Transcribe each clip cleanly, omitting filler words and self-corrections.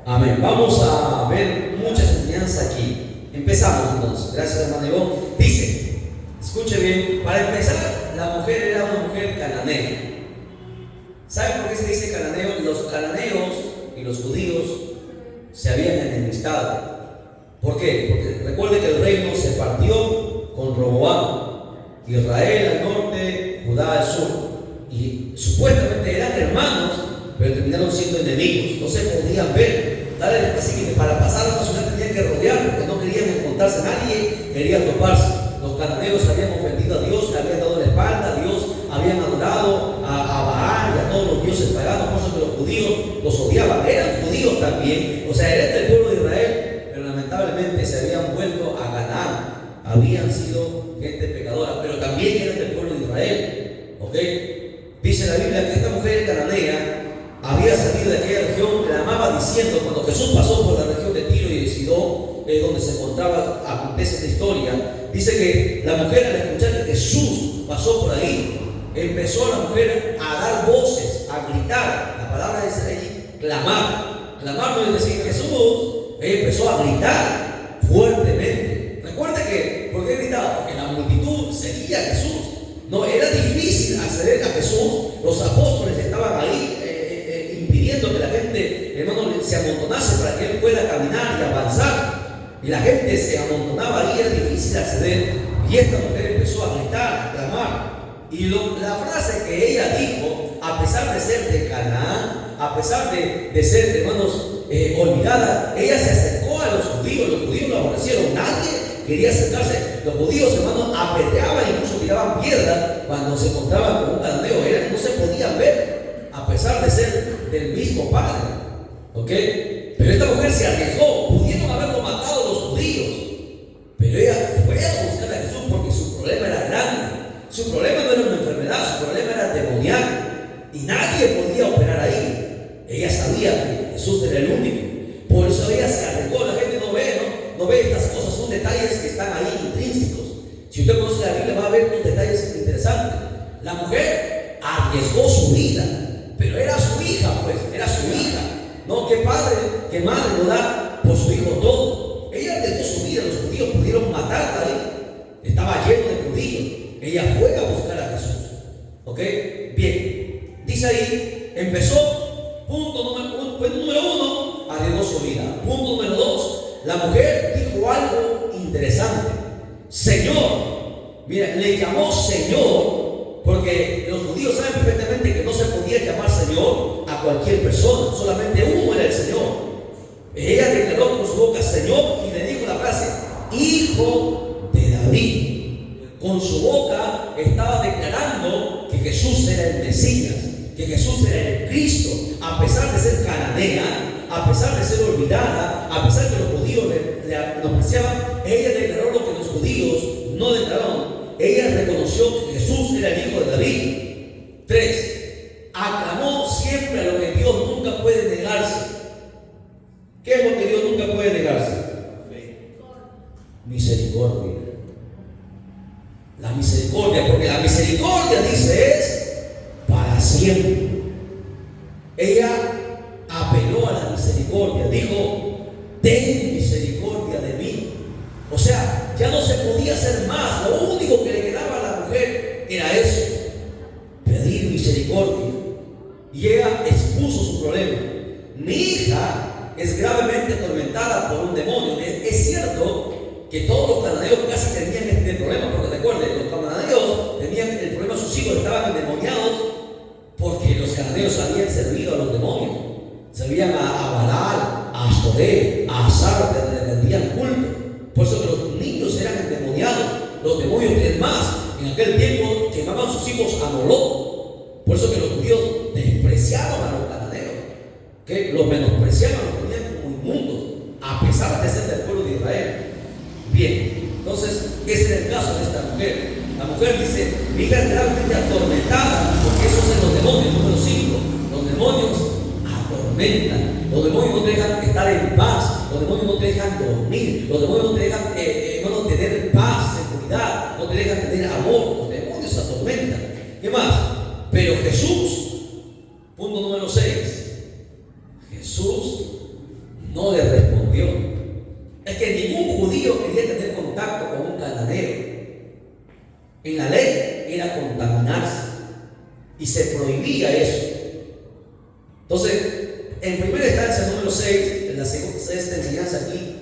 Amén. Vamos a ver muchas enseñanzas aquí. Empezamos entonces. Gracias, hermano Ivonne. Dice, escuche bien, para empezar, la mujer era una mujer cananea. ¿Saben por qué se dice cananeo? Los cananeos y los judíos se habían enemistado. ¿Por qué? Porque recuerde que el reino se partió con Roboam. Israel al norte, Judá al sur. Y supuestamente eran hermanos, pero terminaron siendo enemigos. No se podían ver. Así que para pasar a la ciudad tenían que rodear, porque no querían encontrarse a nadie, querían toparse. Los cananeos habían ofendido a Dios, le habían dado la espalda a Dios, habían adorado a Baal y a todos los dioses paganos, por eso que los judíos los odiaban. Eran judíos también, o sea, eran del pueblo de Israel, pero lamentablemente se habían vuelto a Canaán. Habían sido gente pecadora, pero también eran del pueblo de Israel. ¿Ok? Dice la Biblia que esta mujer cananea había salido de aquella región, clamaba diciendo, cuando Jesús pasó por la región de Tiro y de Sidón, donde se encontraba, acontece esta historia, dice que la mujer, al escuchar que Jesús pasó por ahí, empezó la mujer a dar voces, a gritar. La palabra dice ahí, clamar. Clamar no es decir Jesús. Ella empezó a gritar fuertemente. Recuerde que, ¿por qué gritaba? Porque la multitud seguía a Jesús. No, era difícil acceder a Jesús. Los apóstoles estaban ahí impidiendo que la gente, hermano, se amontonase para que él pueda caminar y avanzar. Y la gente se amontonaba ahí, era difícil acceder. Y esta mujer empezó a gritar, a clamar. Y la frase que ella dijo, a pesar de ser de Canaán, a pesar de ser, hermanos, olvidada, ella se acercó a los judíos lo aborrecieron, nadie quería acercarse. Los judíos, hermanos, apedreaban, incluso tiraban piedras cuando se encontraban con un cananeo, no se podían ver, a pesar de ser del mismo padre. ¿Ok? Pero esta mujer se arriesgó, pudieron haberlo matado los judíos, pero ella fue a buscar a Jesús porque su problema era grande. Su problema no era una enfermedad, su problema era demoníaco y nadie podía operar ahí. Ella sabía que Jesús era el único, por eso ella se arriesgó. La gente no ve estas cosas, son detalles que están ahí intrínsecos. Si usted conoce la Biblia va a ver unos detalles interesantes. La mujer arriesgó su vida, pero era su hija, pues, era su hija. No, qué padre, qué madre no da por su hijo todo. Ella arriesgó su vida, los judíos pudieron matarla ahí. Estaba lleno de judíos. Ella fue a buscar a Jesús. ¿Ok? Bien. Dice ahí, empezó, punto número uno, arriesgó su vida. Punto número dos, la mujer dijo algo interesante. Señor. Mira, le llamó Señor, porque los judíos saben perfectamente que no se podía llamar Señor a cualquier persona, solamente uno era el Señor. Ella declaró con su boca Señor y le dijo la frase, Hijo de David. Con su boca estaba declarando que Jesús era el Mesías, que Jesús era el Cristo. A pesar de ser cananea, a pesar de ser olvidada, a pesar de que los judíos le apreciaban, ella declaró lo que los judíos no declararon. Ella reconoció que Jesús era el Hijo de David. 3. Aclamó siempre a lo que Dios nunca puede negarse. ¿Qué es lo que Dios nunca puede negarse? Misericordia. La misericordia, porque la misericordia, dice, es para siempre. Ella apeló a la misericordia, dijo, ten misericordia de mí. O sea, ya no se podía hacer más. Lo único que le quedaba a la mujer era eso, pedir misericordia. Y ella expuso su problema. Mi hija es gravemente atormentada por un demonio. Es cierto que todos los cananeos casi tenían este problema, porque recuerden, los cananeos tenían el problema, sus hijos estaban endemoniados, porque los cananeos habían servido a los demonios, servían a Baal, a Astoré, a Asarte, le rendían culto. Por eso que los niños eran endemoniados, los demonios. Es más, en aquel tiempo quemaban sus hijos a Moloch. Por eso que los judíos despreciaban a los cananeos, que los menospreciaban, los tenían como inmundos, a pesar de ser del pueblo de Israel. Bien, entonces ese es el caso de esta mujer. La mujer dice, mi hija es realmente atormentada, porque esos son los demonios. Número 5, los demonios atormentan. Los demonios no te dejan estar en paz, los demonios no te dejan dormir, los demonios no te dejan no tener paz, seguridad, no te dejan tener amor. Los demonios atormentan. ¿Qué más? Pero Jesús, punto número 6, Jesús En la ley era contaminarse y se prohibía eso. Entonces, en primera instancia, número 6, en la sexta enseñanza aquí,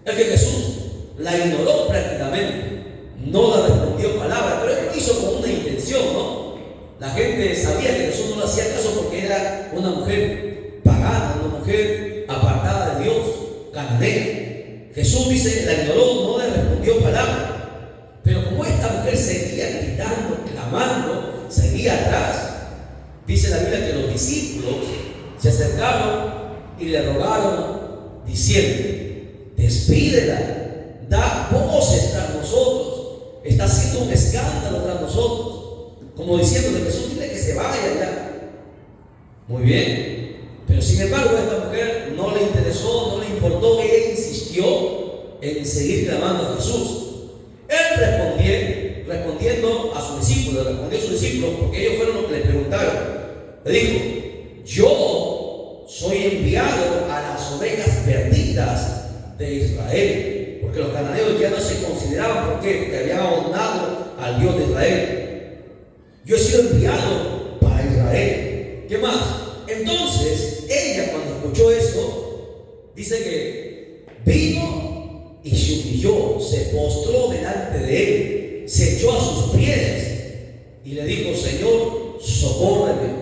es que Jesús la ignoró prácticamente, no la respondió palabra, pero él lo hizo con una intención, ¿no? La gente sabía que Jesús no le hacía caso porque era una mujer pagana, una mujer apartada de Dios, cananea. Jesús dice, la ignoró, no le respondió palabra. Pero como esta mujer seguía gritando, clamando, seguía atrás, dice la Biblia que los discípulos se acercaron y le rogaron diciendo, despídela, da voces tras nosotros, está haciendo un escándalo tras nosotros, como diciendo, Jesús, dile que se vaya ya. Muy bien, pero sin embargo a esta mujer no le interesó, no le importó, ella insistió en seguir clamando a Jesús. Él respondiendo a sus discípulos, respondió a sus discípulos porque ellos fueron los que le preguntaron. Le dijo, yo soy enviado a las ovejas perdidas de Israel, porque los cananeos ya no se consideraban, porque habían abandonado al Dios de Israel. Yo he sido enviado para Israel. ¿Qué más? Entonces ella, cuando escuchó eso, dice que vino y se humilló, se postró delante de él, se echó a sus pies y le dijo, Señor, socórreme,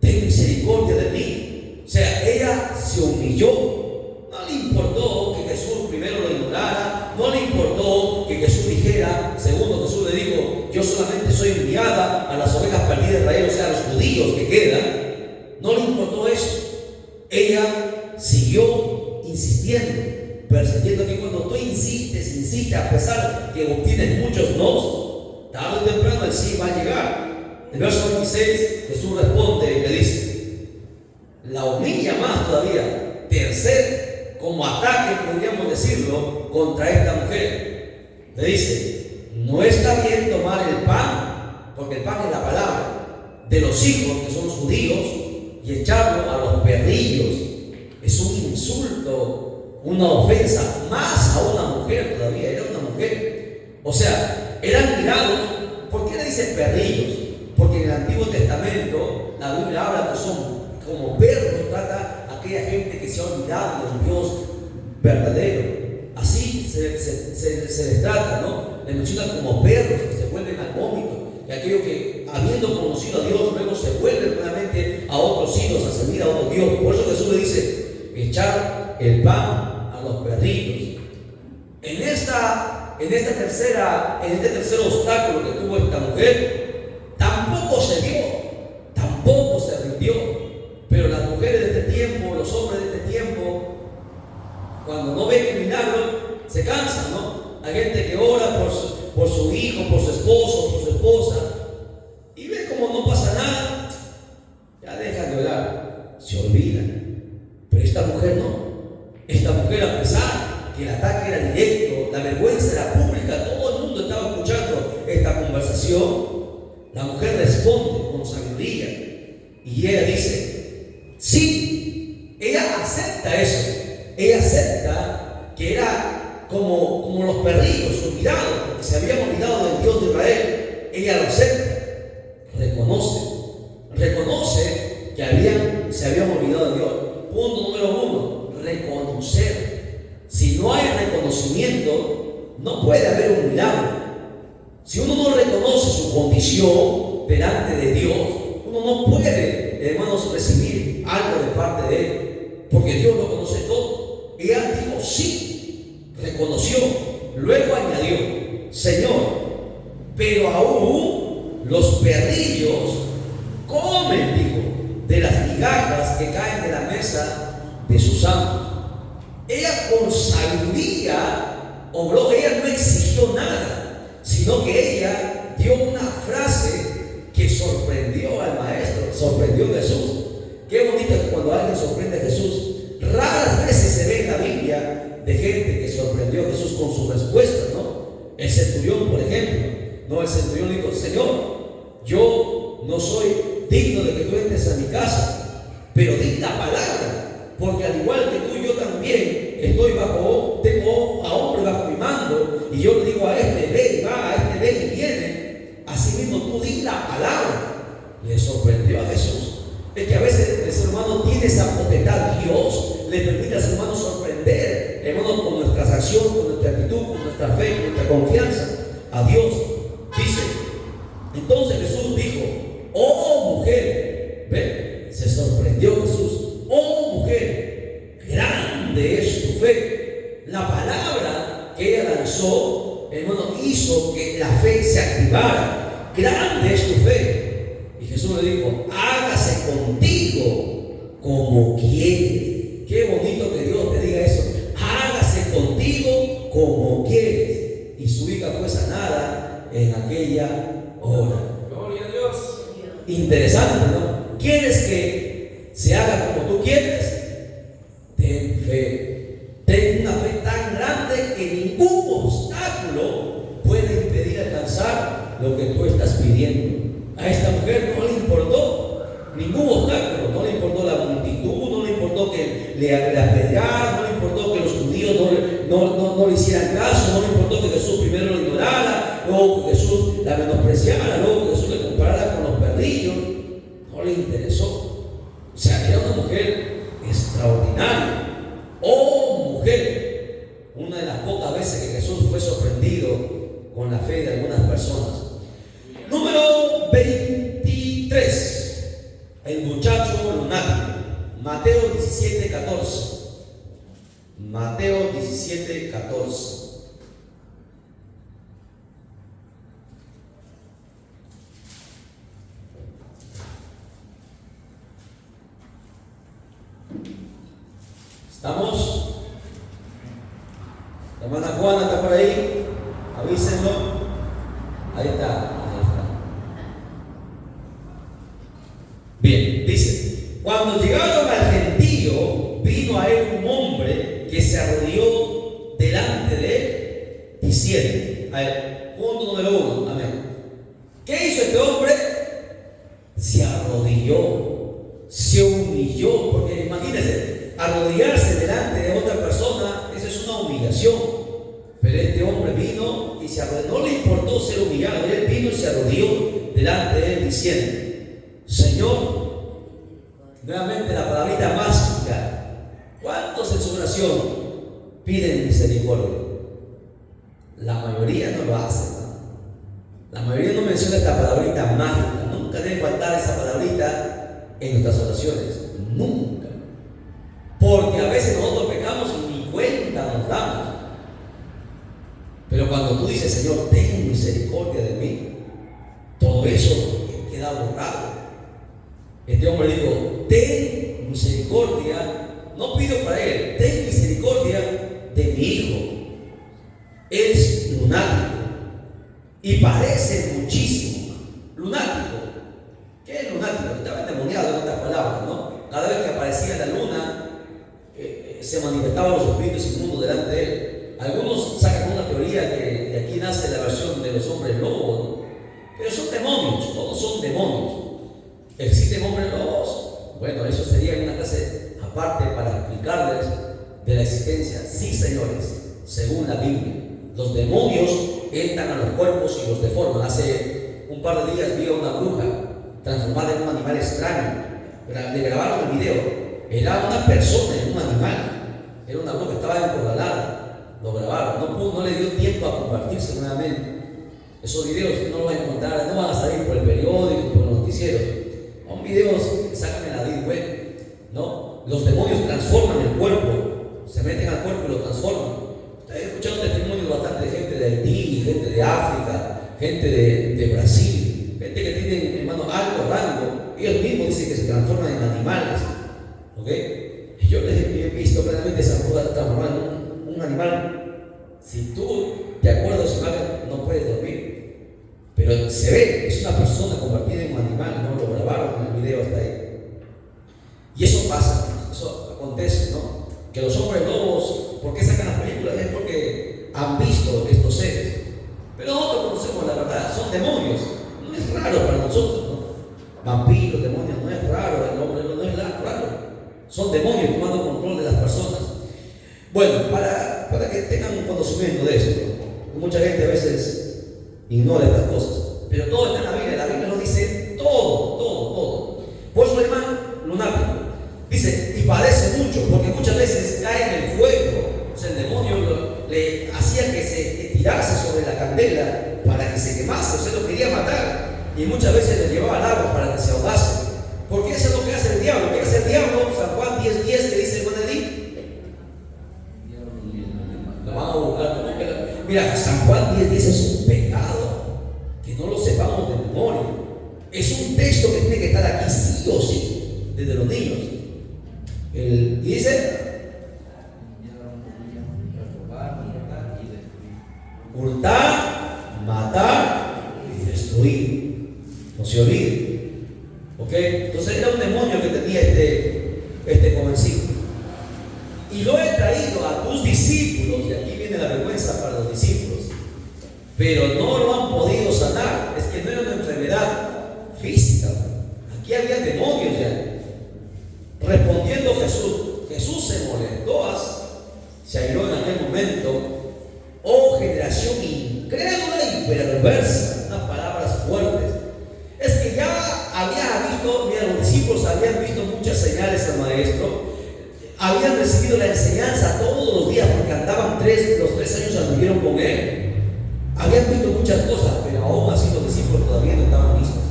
ten misericordia de mí. O sea, ella se humilló. No le importó que Jesús primero lo ignorara, no le importó que Jesús dijera, segundo Jesús le dijo, yo solamente soy enviada a las ovejas perdidas de Israel, o sea, a los judíos que quedan. No le importó eso. Ella siguió insistiendo, persistiendo, que cuando tú insistes, a pesar que obtienes muchos no, tarde o temprano el sí va a llegar. En el verso 26 Jesús responde y le dice, la humilla más todavía, tercer como ataque, podríamos decirlo, contra esta mujer. Le dice, no está bien tomar el pan, porque el pan es la palabra, de los hijos que son los judíos, y echarlo a los perrillos. Es un insulto, una ofensa, más a una mujer todavía, era una mujer. O sea, eran mirados. ¿Por qué le dicen perrillos? Porque en el Antiguo Testamento la Biblia habla que son como perros, trata a aquella gente que se ha olvidado del Dios verdadero. Así se les trata, ¿no? Les mencionan como perros que se vuelven al vómito. Y aquellos que, habiendo conocido a Dios, luego se vuelven nuevamente a otros ídolos, a servir a otro Dios. Por eso Jesús le dice, echar el pan a los perrillos. En este tercer obstáculo que tuvo esta mujer, tampoco se dio, tampoco se rindió. Pero las mujeres de este tiempo, los hombres de este tiempo, cuando no ven el milagro, se cansan, ¿no? Hay gente que ora por su hijo, por su esposo, por su esposa, y ve como no pasa nada, ya dejan de orar, se olvidan. Pero esta mujer no. Esta mujer, a pesar que el ataque era directo, la vergüenza era pública, todo el mundo estaba escuchando esta conversación, la mujer responde con sabiduría y ella dice, sí, ella acepta eso, ella acepta que era como los perrillos olvidados, porque se habían olvidado del Dios de Israel. Ella lo acepta, reconoce que se habían olvidado de Dios. Punto número 1, reconocer. Si no hay reconocimiento, no puede haber un milagro. Si uno no reconoce su condición delante de Dios, uno no puede, hermanos, recibir algo de parte de Él, porque Dios lo conoce todo. Ella dijo sí, reconoció, luego añadió, Señor, pero aún los perrillos comen, dijo, de las migajas que caen de la mesa de sus amos. Ella con sabiduría obró, ella no exigió nada, sino que ella dio una frase que sorprendió al maestro, sorprendió a Jesús. Qué bonito es cuando alguien sorprende a Jesús. Raras veces se ve en la Biblia de gente que sorprendió a Jesús con sus respuestas, ¿no? El centurión, por ejemplo, no, el centurión dijo, Señor, yo no soy digno de que tú entres a mi casa, pero di la palabra, porque al igual que tú, yo también tengo a hombres bajo mi mando, y yo le digo a este ve y va, a este ve y viene, la palabra. Le sorprendió a Jesús. Es que a veces el ser humano tiene esa potestad. Dios le permite al ser humano sorprender, hermano, con nuestras acciones, con nuestra actitud, con nuestra fe, con nuestra confianza a Dios. Dice, entonces Jesús dijo: oh mujer, ve, se sorprendió Jesús. Oh mujer, grande es tu fe. La palabra que ella lanzó, hermano, hizo que la fe se activara. Grande es tu fe. Y Jesús le dijo: hágase contigo como quieres. Qué bonito que Dios te diga eso. Hágase contigo como quieres. Y su hija fue sanada en aquella hora. Gloria a Dios. Interesante, ¿no? ¿Quieres que se haga como tú quieres? Ten fe. Ten una fe tan grande que ningún obstáculo puede impedir alcanzar lo que tú estás pidiendo. A esta mujer no le importó ningún obstáculo, no le importó la multitud, no le importó que le apedrearan, no le importó que los judíos no le hicieran caso, no le importó que Jesús primero lo ignorara, luego que Jesús la menospreciara, luego que Jesús le comparara con los perrillos. No le interesó. O sea, era una mujer extraordinaria. Oh mujer, una de las pocas veces que Jesús fue sorprendido con la fe de algunas personas. Número 23, el muchacho lunático. Mateo 17:14. Mateo 17:14. ¿Estamos? La hermana Juana está por ahí. Avísenlo. Ahí está. Bien, dice: cuando llegaron al gentío, vino a él un hombre que se arrodilló delante de él, diciendo, a ver, punto número 1, amén. ¿Qué hizo este hombre? Se arrodilló, se humilló, porque imagínense, arrodillarse delante de otra persona, eso es una humillación. Pero este hombre vino y se arrodilló, no le importó ser humillado, él vino y se arrodilló delante de él diciendo: Señor, nuevamente la palabrita mágica. ¿Cuántos en su oración piden misericordia? La mayoría no lo hace, ¿no? La mayoría no menciona esta palabrita mágica. Nunca debe faltar esa palabrita en nuestras oraciones. Nunca. Porque a veces nosotros pecamos y ni cuenta nos damos. Pero cuando tú dices: Señor, ten misericordia de mí, todo eso queda borrado. Este hombre dijo: ten misericordia. No pido para él, ten misericordia de mi hijo. Es lunático y parece muchísimo. Lunático. ¿Qué es lunático? Estaba endemoniado, en otras palabras, ¿no? Cada vez que aparecía la luna, se manifestaban los espíritus inmundos delante de él. Algunos sacan una teoría que de aquí nace la versión de los hombres lobos, ¿no? Pero son demonios, todos son demonios. ¿Existen hombres lobos? Bueno, eso sería una clase aparte para explicarles de la existencia. Sí, señores, según la Biblia, los demonios entran a los cuerpos y los deforman. Hace un par de días vi a una bruja transformada en un animal extraño. Le grabaron el video. Era una persona en un animal. Era una bruja, estaba encorralada. Lo grabaron. No le dio tiempo a compartirse nuevamente. Esos videos no los van a encontrar, no van a salir por el periódico, por los noticieros. Son videos que sacan en la Deep Web, ¿no? Los demonios transforman el cuerpo, se meten al cuerpo y lo transforman. Ustedes escucharon testimonios bastante de gente de Haití, gente de África, gente de Brasil, gente que tiene, hermano, alto rango. Ellos mismos dicen que se transforman en animales, ¿ok? Yo les he visto claramente esa cosa transformar en un animal. Si tú te acuerdas de su imagen, no puedes dormir. Pero se ve, es una persona convertida en un animal, no lo grabaron en el video hasta ahí. Y eso pasa, eso acontece, ¿no? Que los hombres lobos, ¿por qué sacan las películas? Es porque han visto estos seres. Pero nosotros conocemos la verdad, son demonios. No es raro para nosotros, ¿no? Vampiros, demonios, no es raro, el hombre no es raro. Son demonios tomando control de las personas. Bueno, para que tengan un conocimiento de esto, ¿no? Mucha gente a veces ignora estas cosas. Pero todo está en la Biblia lo dice todo, todo, todo. Por eso, hermano, lunático. Dice, y padece mucho, porque muchas veces cae en el fuego. O sea, el demonio le hacía que se tirase sobre la candela para que se quemase, o sea, lo quería matar. Y muchas veces le llevaba al agua para que se ahogase. Porque eso es lo que hace el diablo. ¿Qué hace el diablo? San Juan 10:10, que dice hermano Edith. Lo vamos a buscar. Mira, San Juan 10:10 es un pecado que no lo sepamos de memoria. Es un texto que tiene que estar aquí sí o sí, desde los niños. Y dice: hurtar, matar y destruir. No se olvide. ¿Ok? Entonces era un demonio que tenía este jovencito. Y lo he traído a tus discípulos, y aquí viene la vergüenza para los discípulos, pero no lo han podido sanar. Es que no era una enfermedad física. Aquí había demonios ya. Respondiendo Jesús se molestó, se airó en aquel momento. Oh generación incrédula y perversa. Unas palabras fuertes. Es que ya había visto, mira, los discípulos habían visto muchas señales al maestro. Habían recibido la enseñanza todos los días porque andaban los 3 años anduvieron con él. Habían visto muchas cosas, pero aún así los discípulos todavía no estaban listos.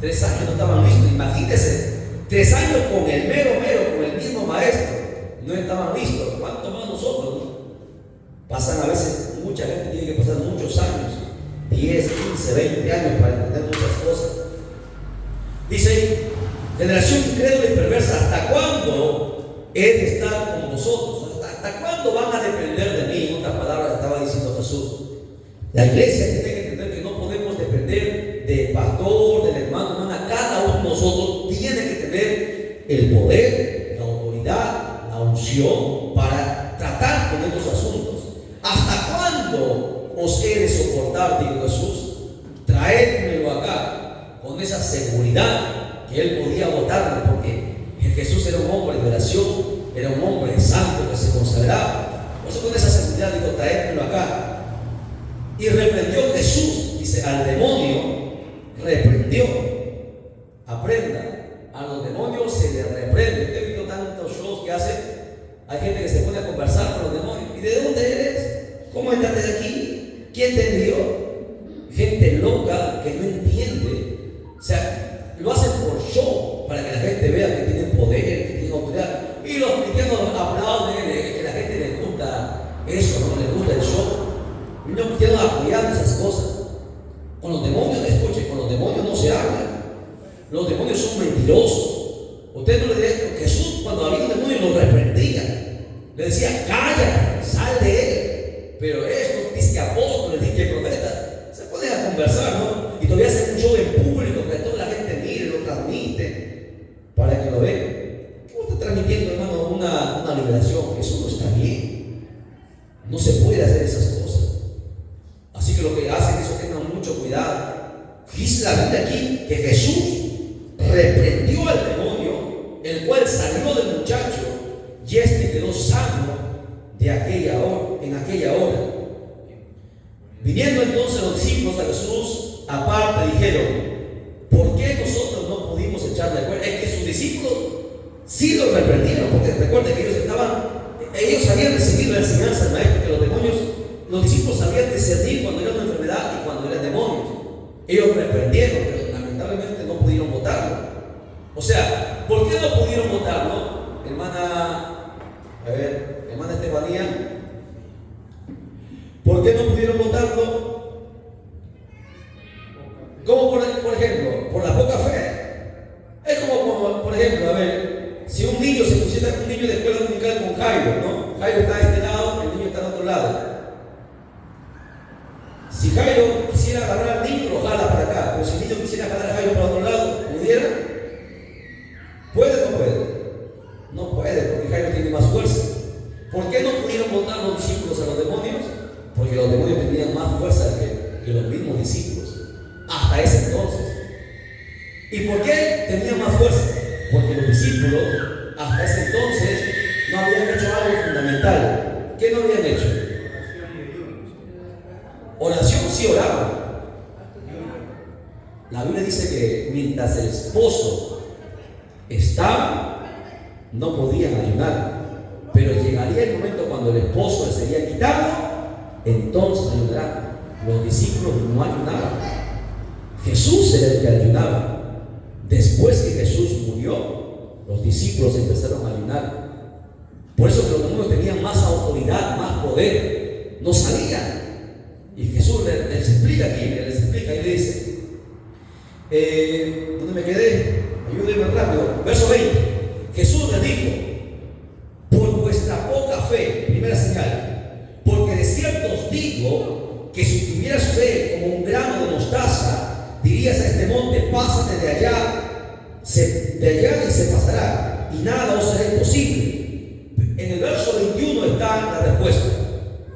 3 años no estaban listos. Imagínense, 3 años con el con el mismo maestro, no estaban listos. ¿Cuánto más nosotros? ¿No? Pasan a veces, mucha gente tiene que pasar muchos años, 10, 15, 20 años para entender muchas cosas. Dice, generación incrédula y perversa, ¿hasta cuándo he de estar con vosotros? ¿Hasta cuándo van a depender de mí? En otras palabras estaba diciendo Jesús. La iglesia tiene que entender que no podemos depender del pastor, del hermano, hermana. Cada uno de nosotros tiene que tener el poder, la autoridad, la unción para tratar con estos asuntos. ¿Hasta cuándo os he de soportar? Dijo Jesús. Traédmelo acá con esa seguridad que él podía votarlo, porque Jesús era un hombre de oración, era un hombre santo que se consagraba. Por eso con esa seguridad dijo: traédmelo acá. Y reprendió Jesús, dice, al demonio, reprendió. Aprenda, a los demonios se les reprende. Usted ha visto tantos shows que hacen. Hay gente que se pone a conversar con los demonios. ¿Y de dónde eres? ¿Cómo estás de aquí? ¿Quién te envió? Gente loca que no entiende. O sea, lo hacen por show, para que la gente vea que tienen poder, que tienen autoridad. Y los cristianos aplauden, que la gente les gusta eso, no les gusta el show. Y los cristianos apoyando esas cosas. Con los demonios, escuchen, con los demonios no se habla. Los demonios son mentirosos. Usted no le dice, Jesús cuando había un demonio lo reprendía. Le decía: cállate, sal de él. Pero estos dice apóstoles, dice profetas, se ponen a conversar, ¿no? Y todavía hacen un show en público que toda la gente mire, lo transmite para que lo vean. ¿Cómo está transmitiendo, hermano, una liberación? Eso no está bien. No se puede hacer esas cosas. Así que lo que hacen es que tengan mucho cuidado. Dice la Biblia aquí que Jesús reprendió al demonio, el cual salió del muchacho, y este quedó sano en aquella hora. Viniendo entonces los discípulos a Jesús aparte, dijeron: ¿por qué nosotros no pudimos echarle fuera? Es que sus discípulos sí lo reprendieron, porque recuerden que ellos habían recibido la enseñanza del maestro, que los demonios, los discípulos sabían discernir cuando era una enfermedad y cuando eran demonios. Ellos reprendieron, pero lamentablemente no pudieron votarlo. O sea, ¿por qué no pudieron votarlo? Hermana Estefanía, ¿por qué no pudieron votarlo? Como por ejemplo, por la poca fe. Es como por ejemplo, si un niño se pusiera, un niño de escuela dominical con Jairo, ¿no? Jairo está a este lado, el niño está al otro lado. Si Jairo quisiera agarrar al niño, lo jala para acá. Pero si el niño quisiera jalar a Jairo para otro lado, ¿pudiera? ¿Puede o no puede? No puede, porque Jairo tiene más fuerza. ¿Por qué no pudieron votar los discípulos a los demonios? Porque los demonios tenían más fuerza que los mismos discípulos hasta ese entonces. ¿Y por qué tenían más fuerza? Porque los discípulos hasta ese entonces no habían hecho algo fundamental. ¿Qué no habían hecho? Oración, sí oraban. La Biblia dice que mientras el esposo estaba, no podían ayunar. Pero llegaría el momento cuando el esposo le sería quitado, entonces ayunarán. Los discípulos no ayunaban. Jesús era el que ayunaba. Después que Jesús murió, los discípulos empezaron a ayunar. Por eso que los demonios tenían más autoridad, más poder. No salían. Y Jesús les explica aquí, y le dice, ¿dónde me quedé? Ayúdenme rápido. Verso 20. Jesús les dijo: por vuestra poca fe, primera señal, porque de cierto os digo que si tuvieras fe como un grano de mostaza, dirías a este monte: pásate de allá y se pasará, y nada os será imposible. En el verso 21 está la respuesta.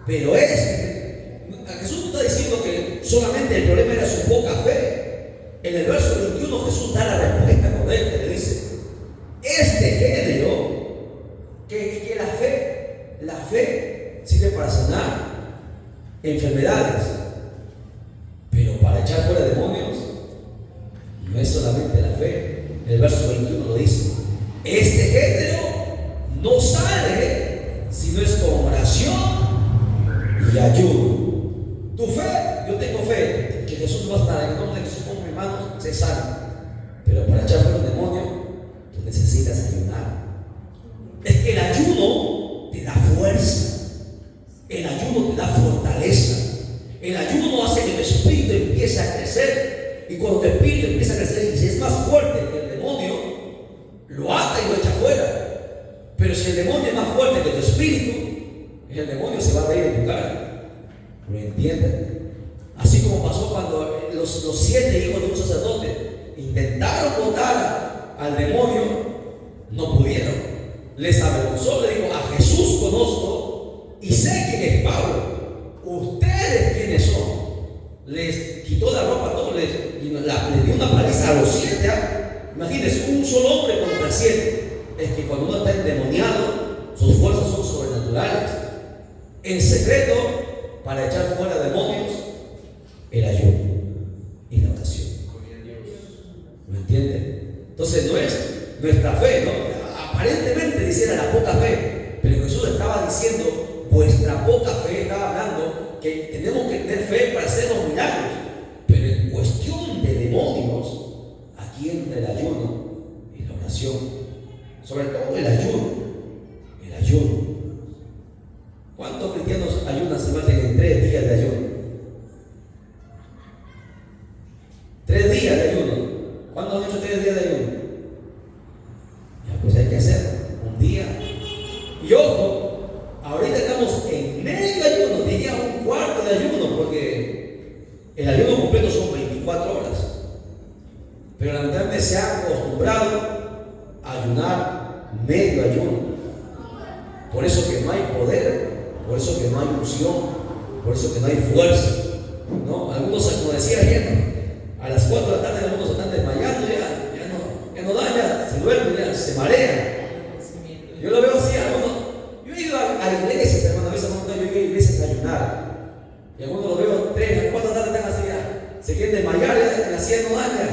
Pero Jesús no está diciendo que solamente el problema era su poca fe. En el verso 21 Jesús da la respuesta correcta. Le dice: este género, que la fe sirve para sanar enfermedades, pero para echar fuera demonios no es solamente la fe. El verso 21 lo dice: este género no sale si no es con oración y ayuno. Tu fe, yo tengo fe que Jesús no va a sanar. En el nombre de Jesús, con mis manos se sana. Pero para echar fuera un demonio, tú necesitas ayunar. Es que el ayuno te da fuerza, el ayuno te da fortaleza, el ayuno hace que tu espíritu empiece a crecer. Y cuando tu espíritu empieza a crecer, y si es más fuerte que el demonio, lo ata y lo echa fuera. Pero si el demonio es más fuerte que tu espíritu, el demonio se va a reír en tu cara. ¿Lo entienden? Así como pasó cuando los 7 hijos de un sacerdote intentaron botar al demonio, no pudieron. Les avergonzó, le dijo: a Jesús conozco y sé quién es Pablo. ¿Ustedes quiénes son? Les quitó la ropa a todos, les dio una paliza a los 7. Imagínense, un solo hombre contra 7. Es que cuando uno está endemoniado, sus fuerzas son sobrenaturales. En secreto, para echar fuera demonios, el ayuno y la oración. ¿Me entienden? Entonces no es nuestra fe, ¿no? Aparentemente diciera la poca fe, pero Jesús estaba diciendo: vuestra poca fe. Estaba hablando que tenemos que tener fe para hacer los milagros. Pero en cuestión de demonios, aquí entra el ayuno y la oración. Sobre todo el ayuno. El ayuno. ¿Cuántos cristianos ayunan si más en 3 días de ayuno? 3 días de ayuno. ¿Cuántos han hecho 3 días de ayuno? Ya, pues hay que hacerlo. Un día. Y ojo, ahorita estamos en medio ayuno, diría un cuarto de ayuno, porque el ayuno completo son 24 horas. Pero lamentablemente se ha acostumbrado a ayunar medio ayuno. Por eso que no hay poder. Por eso que no hay unción, por eso que no hay fuerza, ¿no? Algunos, como decía ayer, a las 4 de la tarde algunos están desmayando, ya no dan, ya se duermen, ya se marean. Yo lo veo así, algunos. Yo he ido a iglesias, hermano, a veces yo he ido a iglesias a ayunar, y algunos los veo 3, 4 de la tarde están así, ya se quieren desmayar, ya la silla no dan, ya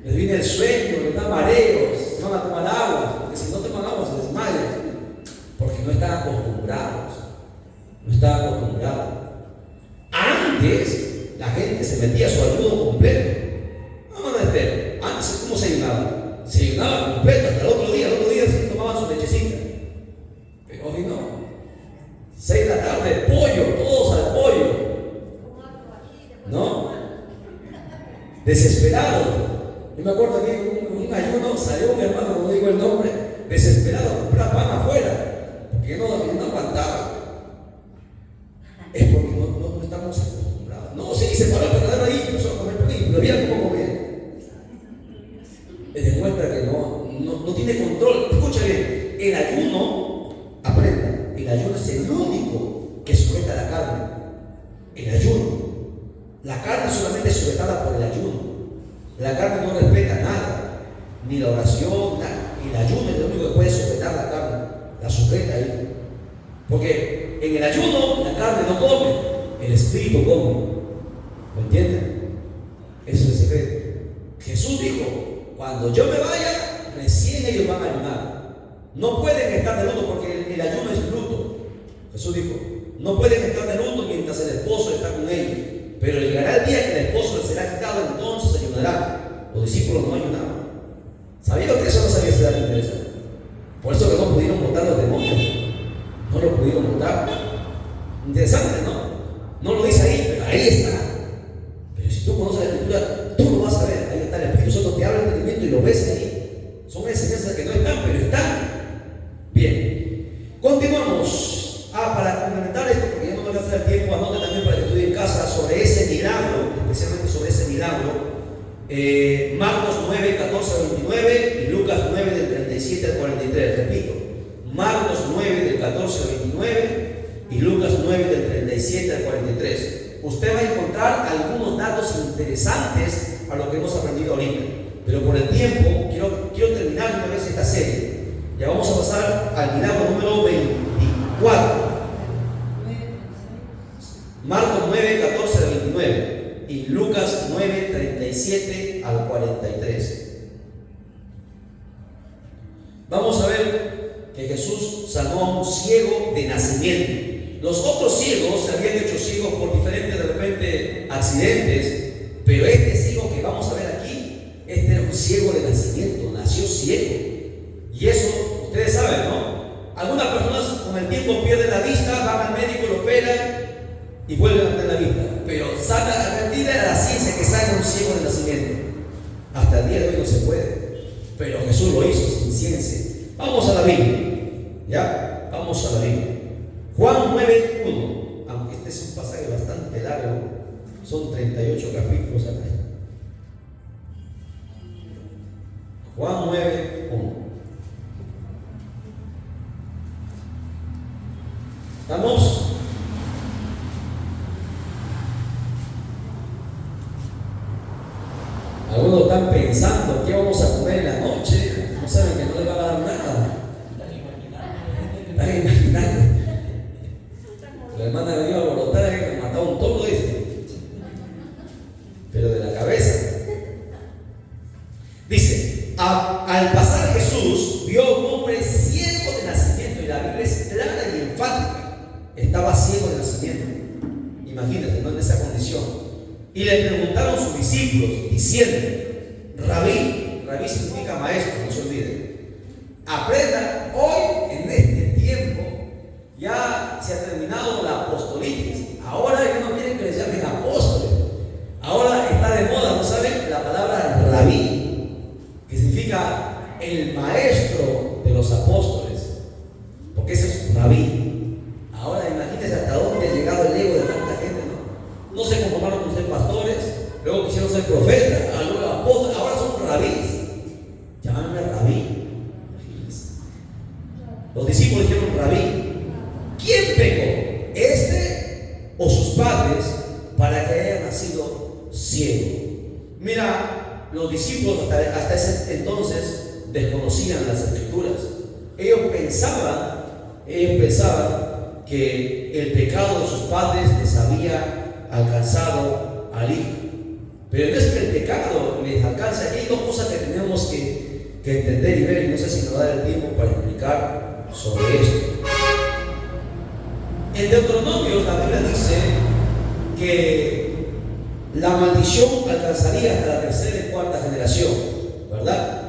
les viene el sueño, les da mareos, se van a tomar agua, porque si no toman agua se desmayan, porque no están acostumbrados. No estaba acostumbrado. Antes la gente se metía a su ayuno completo. No, espera. Antes, ¿cómo se ayunaba? Se ayunaba completo hasta el otro día se tomaban su lechecita. Pero hoy no. 6 de la tarde, pollo, todos al pollo. ¿No? Desesperado. Yo me acuerdo que en un ayuno salió un hermano, no digo el nombre, desesperado a comprar pan afuera, porque no aguantaba. Es porque no estamos acostumbrados. No, sí, se paró el panadero ahí, empezó a comer pan, pero mira cómo comía. Le demuestra que no tiene control. Escucha bien, el ayuno, aprenda, el ayuno es el único que sujeta la carne. El ayuno. La carne solamente es sujetada por el ayuno. La carne no respeta nada, ni la oración, nada. El ayuno es lo único que puede sujetar la carne, la sujeta ahí. Porque en el ayuno la carne no come, el espíritu come. ¿Me entienden? Ese es el secreto. Cuando yo me vaya, recién ellos van a ayunar. No pueden estar de luto porque el ayuno es luto. Jesús dijo, no pueden estar de luto mientras el esposo está con ellos. Pero llegará el día que el esposo les será quitado, entonces ayunarán. Los discípulos no ayunaban. ¿Sabía lo que eso no sabía ser algo interesante? Por eso que no pudieron botar los demonios. No lo pudieron botar. Interesante, ¿no? No lo dice ahí, pero ahí está. Pero si tú conoces la Escritura, tú lo vas a ver. Ahí está, el Espíritu Santo te habla el entendimiento y lo ves ahí. Son enseñanzas que no están, pero están. Bien, continuamos. Para complementar esto, porque ya no me va a gastar el tiempo, anote también para que estudie en casa sobre ese milagro, especialmente sobre ese milagro. Marcos 9, 14 al 29 y Lucas 9 del 37 al 43. Repito, Marcos 9 del 14 al 29 y Lucas 9 del 37 al 43. Usted va a encontrar algunos datos interesantes a lo que hemos aprendido ahorita, pero por el tiempo quiero terminar una vez esta serie. Ya vamos a pasar al milagro número 24. Marcos 9, 14 al 29 y Lucas 9, 37 al 43. Vamos a ver que Jesús sanó a un ciego de nacimiento. Los otros ciegos se habían hecho ciegos por diferentes de repente accidentes, pero este ciego que vamos a ver aquí, este era un ciego de nacimiento, nació ciego. Y eso ustedes saben, ¿no? Algunas personas con el tiempo pierden la vista, van al médico, lo operan y vuelven a tener la vista. Pero a partir de la ciencia que sana un ciego de nacimiento, hasta el día de hoy no se puede. Pero Jesús lo hizo sin ciencia. Vamos a la Biblia. ¿Ya? Vamos a la Biblia. Juan 9:1. Aunque este es un pasaje bastante largo, son 38 capítulos acá. Juan 9:1. ¿Estamos? Algunos están pensando qué vamos a comer en la noche. No saben que no les va a dar nada. Están imaginando. La hermana me dio a alborotar que mataba un toro ese. Pero de la cabeza. Dice, al pasar Jesús vio a un hombre ciego de nacimiento, y la Biblia es clara y enfática. Estaba ciego de nacimiento. Imagínate, no en esa condición. Y le preguntaron sus discípulos, diciendo, Rabí significa maestro, no se olviden. Aprenda hoy en este tiempo, ya se ha terminado la apostolitis. Ahora ya no quieren que les llamen apóstoles. Ahora está de moda, ¿no saben? La palabra Rabí, que significa el maestro de los apóstoles. Porque ese es Rabí. Ahora imagínense hasta dónde ha llegado el ego de tanta gente, ¿no? No se conformaron con ser pastores, luego quisieron ser profetas, luego apóstoles, ahora son rabís. Llámame Rabí. Los discípulos dijeron Rabí. ¿Quién pecó? ¿Este o sus padres para que haya nacido ciego? Mira, los discípulos hasta ese entonces desconocían las escrituras. Ellos pensaban que el pecado de sus padres les había alcanzado al hijo. Pero no es que el pecado les alcance. Aquí hay dos cosas que tenemos que entender y ver, y no sé si nos va a dar el tiempo para explicar sobre esto. En Deuteronomio la Biblia dice que la maldición alcanzaría hasta la tercera y cuarta generación, ¿verdad?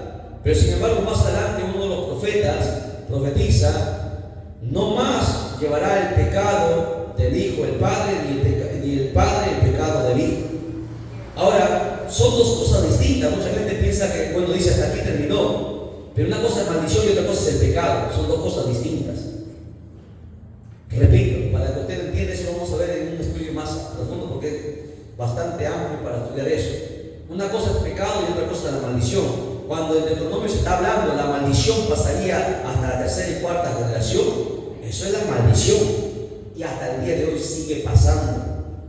Pero sin embargo, más adelante uno de los profetas profetiza: no más llevará el pecado del hijo el padre, ni el padre el pecado del hijo. Ahora, son dos cosas distintas. Mucha gente piensa que, bueno, dice hasta aquí terminó, pero una cosa es maldición y otra cosa es el pecado. Son dos cosas distintas. Repito, para que usted entienda eso, lo vamos a ver en un estudio más profundo, porque es bastante amplio para estudiar eso. Una cosa es pecado y otra cosa es la maldición. Cuando en Deuteronomio se está hablando, la maldición pasaría hasta la tercera y cuarta generación. Eso es la maldición. Y hasta el día de hoy sigue pasando.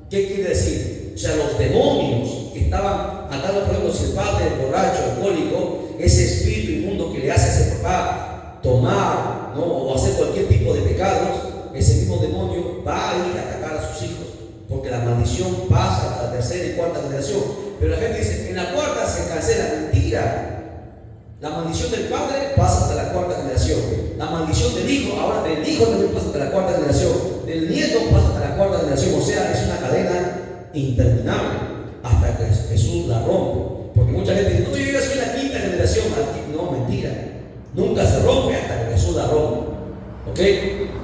¿Qué quiere decir? O sea, los demonios que estaban atando, por ejemplo, si el padre es borracho, alcohólico, ese espíritu inmundo que le hace a ese papá tomar, ¿no?, o hacer cualquier tipo de pecados, ese mismo demonio va a ir a atacar a sus hijos, porque la maldición pasa hasta la tercera y cuarta generación. Pero la gente dice, en la cuarta se cancela. Mentira. La maldición del padre pasa hasta la cuarta generación. La maldición del hijo, ahora del hijo también pasa hasta la cuarta generación. Del nieto pasa hasta la cuarta generación. O sea, es una cadena interminable hasta que Jesús la rompe. Porque mucha gente dice, no, yo ya soy la quinta generación. No, mentira. Nunca se rompe hasta que Jesús la rompe. ¿Ok?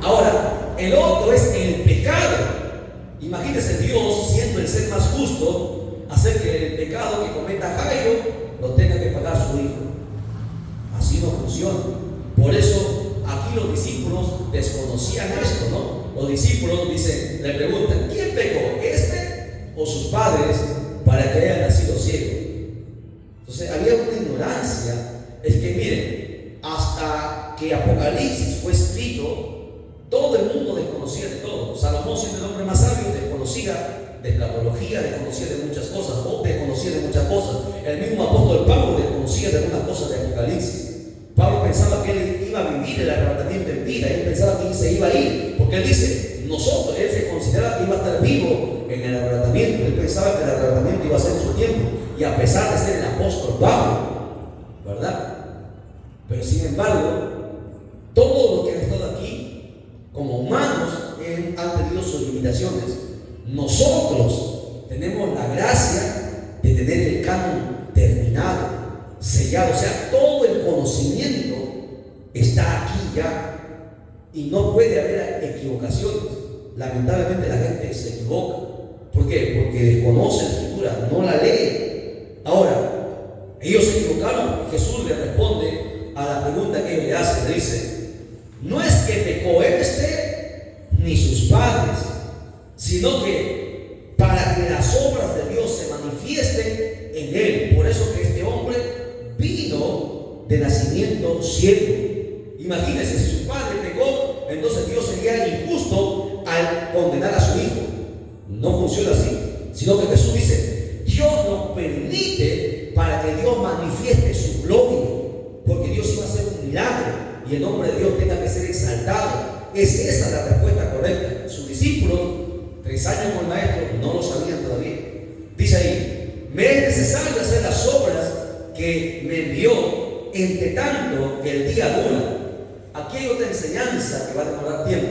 Ahora, el otro es el pecado. Imagínese Dios, siendo el ser más justo, hacer que el pecado que cometa Jairo lo tenga que pagar su hijo. Así no funciona. Por eso aquí los discípulos desconocían esto, ¿no? Los discípulos dicen, le preguntan, ¿quién pecó? ¿Este o sus padres para que haya nacido ciego? Entonces había una ignorancia. Es que miren, hasta que Apocalipsis fue escrito, todo el mundo desconocía de todo. Salomón, siendo el hombre más sabio, desconocía de escatología, desconocía de muchas cosas, Job desconocía de muchas cosas. El mismo apóstol Pablo desconocía de algunas cosas de Apocalipsis. Pablo pensaba que él iba a vivir el arrebatamiento en vida, él pensaba que él se iba a ir, porque él dice, él se consideraba que iba a estar vivo en el arrebatamiento, él pensaba que el arrebatamiento iba a ser en su tiempo, y a pesar de ser el apóstol Pablo, ¿verdad? Pero sin embargo, todos los que han estado aquí, como humanos, han tenido sus limitaciones. Nosotros tenemos la gracia de tener el canon terminado, sellado, o sea, todo el conocimiento está aquí ya y no puede haber equivocaciones. Lamentablemente la gente se equivoca. ¿Por qué? Porque desconoce la escritura, no la lee. Ahora, ellos se equivocaron. Jesús le responde a la pregunta que ellos le hacen. Le dice, no es que pecó ni sus padres, sino que para que las obras de Dios se manifiesten en él. Por eso que este hombre vino de nacimiento ciego. Imagínense, si su padre pecó, entonces Dios sería injusto al condenar a su hijo. No funciona así, sino que Jesús dice, Dios lo permite para que Dios manifieste su gloria, porque Dios iba a hacer un milagro y el nombre de Dios tenga que ser exaltado. Es esa la respuesta correcta. Sus discípulos, 3 años con el maestro, no lo sabían todavía. Dice ahí, me es necesario hacer las obras que me envió, entre tanto que el día dura. Aquí hay otra enseñanza que va a demorar tiempo.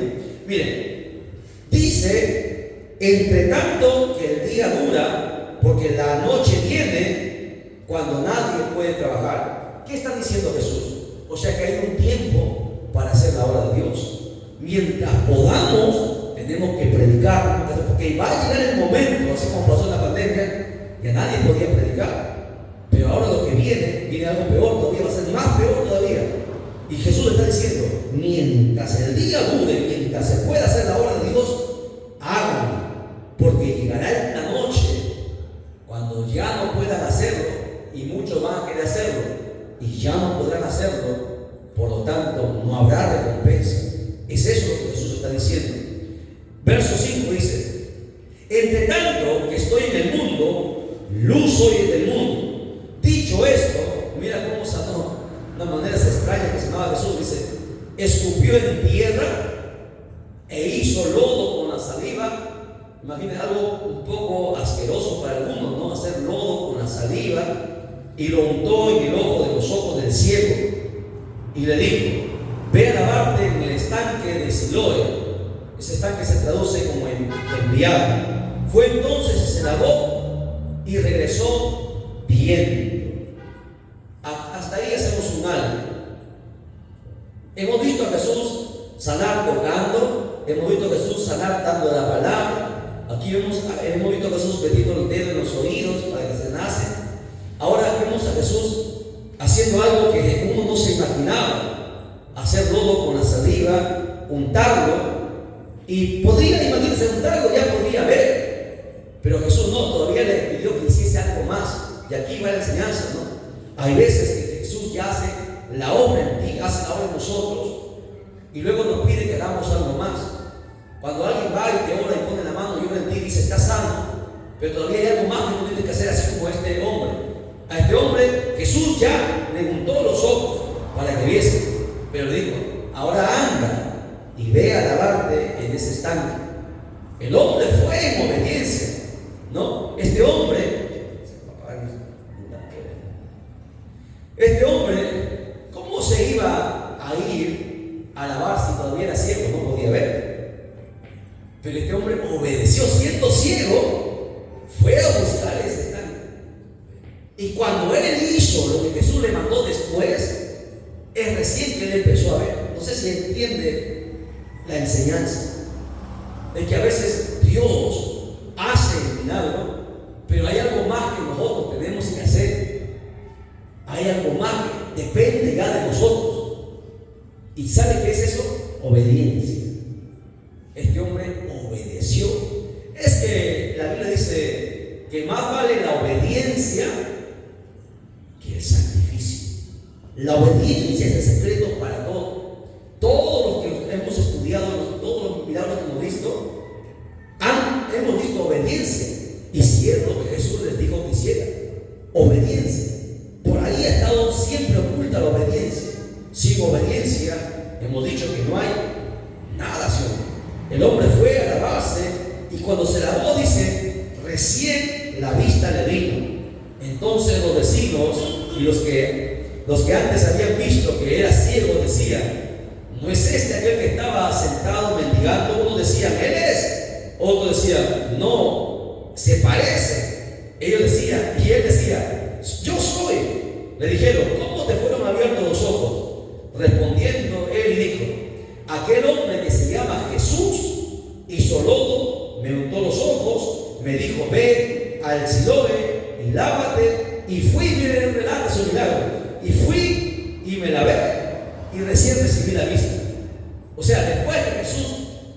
Miren, dice, entre tanto que el día dura, porque la noche viene cuando nadie puede trabajar. ¿Qué está diciendo Jesús? O sea que hay un tiempo para hacer la obra de Dios. Mientras podamos, tenemos que predicar, porque va a llegar el momento, así como pasó en la pandemia, que nadie podía predicar. Pero ahora lo que viene algo peor todavía, va a ser más peor todavía. Y Jesús está diciendo, mientras el día dure, mientras se pueda hacer la obra de Dios, háganlo, porque llegará la noche cuando ya no puedan hacerlo, y muchos van a querer hacerlo, y ya no podrán hacerlo, por lo tanto no habrá recompensa. Es eso lo que Jesús está diciendo. Verso 5 dice, entre tanto que estoy en el mundo, luz soy del mundo. Dicho esto, mira cómo sanó, de una manera extraña que sanaba Jesús. Dice, escupió en tierra e hizo lodo con la saliva. Imagínense algo un poco asqueroso para algunos, ¿no? Hacer lodo con la saliva, y lo untó en el ojo de los ojos del ciego y le dijo, ve a lavarte en el estanque de Siloé. Ese estanque se traduce como enviado. Fue entonces y se lavó y regresó bien. Hasta ahí hacemos un alto. Hemos visto a Jesús sanar tocando, hemos visto a Jesús sanar dando la palabra. Aquí hemos visto a Jesús metiendo el dedo en los oídos para que se nace. Ahora vemos a Jesús haciendo algo que uno no se imaginaba. Hacer lodo con la saliva, untarlo, y podría, imagínense, untarlo, ya podría ver, pero Jesús no, todavía le pidió que hiciese algo más. Y aquí va la enseñanza, ¿no? Hay veces que Jesús ya hace la obra en ti, hace la obra en nosotros, y luego nos pide que hagamos algo más. Cuando alguien va y te ora y pone la mano y ora en ti y dice, está sano, pero todavía hay algo más que uno tiene que hacer, así como este hombre. A este hombre Jesús ya le untó los ojos para que viese. Pero dijo, ahora anda y ve a lavarte en ese estanque. El hombre fue en obediencia, ¿no? Este hombre Y cuando él hizo lo que Jesús le mandó después, es recién que él empezó a ver. No sé si entiende la enseñanza de que a veces Dios hace el milagro, pero hay algo más que nosotros tenemos que hacer. Hay algo más que depende ya de nosotros. ¿Y sabe qué es eso? Obediencia. Este hombre obedeció. Es que la Biblia dice que más vale la obediencia que el sacrificio. La obediencia es el secreto para todo. Todos los que hemos estudiado, todos los milagros que hemos visto, hemos visto obediencia. Hicieron lo que Jesús les dijo que hicieran. Obediencia. Por ahí ha estado siempre oculta la obediencia. Sin obediencia, hemos dicho que no hay nada, ¿sí? El hombre fue a lavarse y cuando se lavó, dice, recién la vista le vino. Entonces los vecinos y los que antes habían visto que era ciego decían, ¿no es este aquel que estaba sentado mendigando? Uno decían, él es. Otro decía, no, se parece. Ellos decían, y él decía, yo soy. Le dijeron, ¿cómo te fueron abiertos los ojos? Respondiendo él dijo, aquel hombre que se llama Jesús hizo lodo, me untó los ojos, me dijo, ven al Siloé y lávate. Y fui, miren, relata su milagro. Y fui y me lavé y recién recibí la vista. O sea, después que Jesús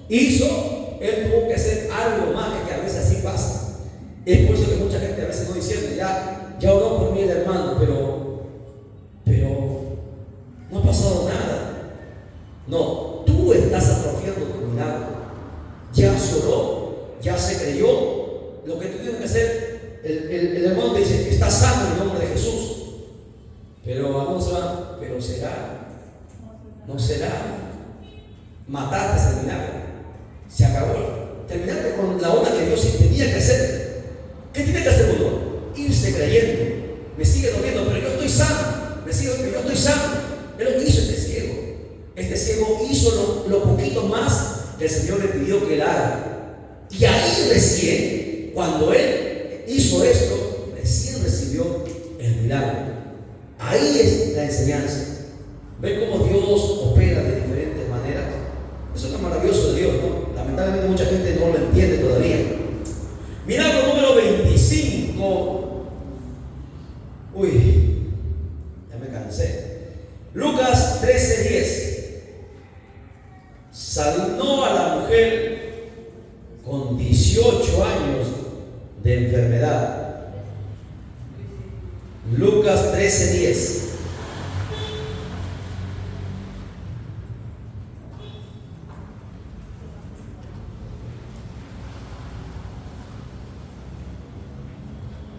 hizo, él tuvo que hacer algo más, que a veces así pasa. Es por eso que mucha gente a veces no dice, ya oró por mí el hermano, pero no ha pasado nada. No, tú estás atrofiando tu milagro. Ya se oró, ya se creyó. Lo que tú tienes que hacer, el hermano te dice, está sano en el nombre de Jesús. Pero vamos a, pero será, no será. Mataste ese milagro. Se acabó. Terminaste con la obra que Dios tenía que hacer. ¿Qué tiene que hacer uno? Irse creyendo. Me sigue doliendo, pero yo estoy sano. Me sigue, pero yo estoy sano. Es lo que hizo este ciego. Este ciego hizo lo poquito más que el Señor le pidió que él haga. Y ahí recién, cuando él hizo esto, recién recibió el milagro. Ahí es la enseñanza. ¿Ven cómo Dios opera de diferentes maneras? Eso es lo maravilloso de Dios, ¿no? Lamentablemente mucha gente no lo entiende todavía. Milagro número 25. Uy, ya me cansé. Lucas 13:10. Sanó a la mujer con 18 años de enfermedad. Lucas 13:10.